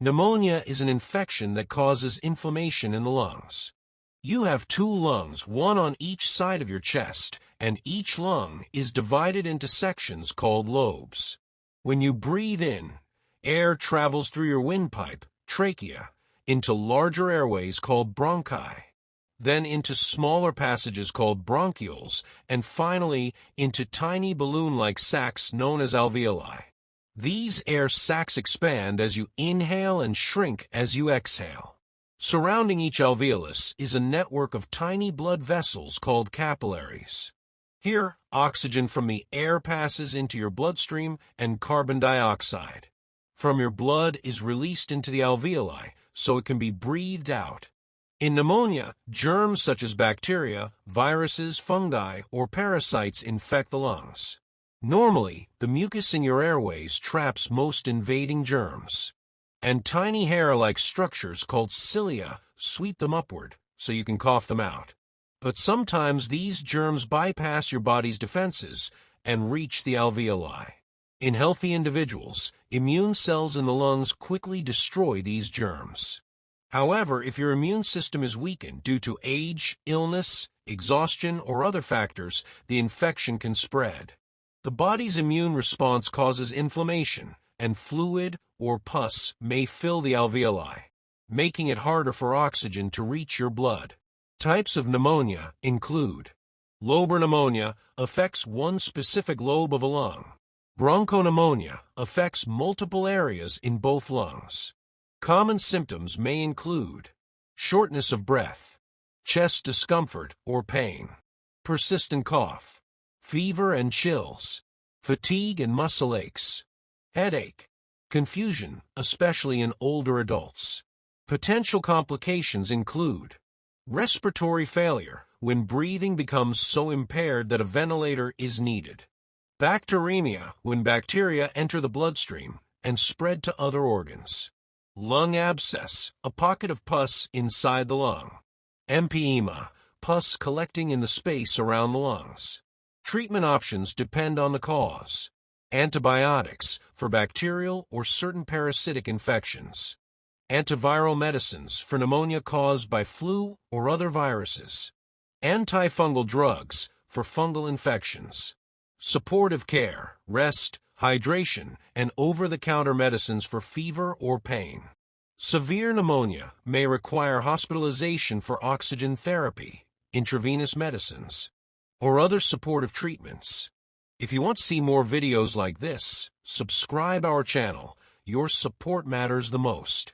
Pneumonia is an infection that causes inflammation in the lungs. You have two lungs, one on each side of your chest, and each lung is divided into sections called lobes. When you breathe in, air travels through your windpipe, trachea, into larger airways called bronchi, then into smaller passages called bronchioles, and finally into tiny balloon-like sacs known as alveoli. These air sacs expand as you inhale and shrink as you exhale. Surrounding each alveolus is a network of tiny blood vessels called capillaries. Here, oxygen from the air passes into your bloodstream and carbon dioxide from your blood is released into the alveoli so it can be breathed out. In pneumonia, germs such as bacteria, viruses, fungi, or parasites infect the lungs. Normally, the mucus in your airways traps most invading germs, and tiny hair-like structures called cilia sweep them upward so you can cough them out. But sometimes these germs bypass your body's defenses and reach the alveoli. In healthy individuals, immune cells in the lungs quickly destroy these germs. However, if your immune system is weakened due to age, illness, exhaustion, or other factors, the infection can spread. The body's immune response causes inflammation, and fluid or pus may fill the alveoli, making it harder for oxygen to reach your blood. Types of pneumonia include lobar pneumonia, affects one specific lobe of a lung. Bronchopneumonia, affects multiple areas in both lungs. Common symptoms may include shortness of breath, chest discomfort or pain, persistent cough, fever and chills, fatigue and muscle aches, headache, confusion, especially in older adults. Potential complications include respiratory failure, when breathing becomes so impaired that a ventilator is needed. Bacteremia, when bacteria enter the bloodstream and spread to other organs. Lung abscess, a pocket of pus inside the lung. Empyema, pus collecting in the space around the lungs. Treatment options depend on the cause. Antibiotics, for bacterial or certain parasitic infections. Antiviral medicines, for pneumonia caused by flu or other viruses. Antifungal drugs, for fungal infections. Supportive care, rest, hydration, and over-the-counter medicines for fever or pain. Severe pneumonia may require hospitalization for oxygen therapy, intravenous medicines, or other supportive treatments. If you want to see more videos like this, subscribe our channel. Your support matters the most.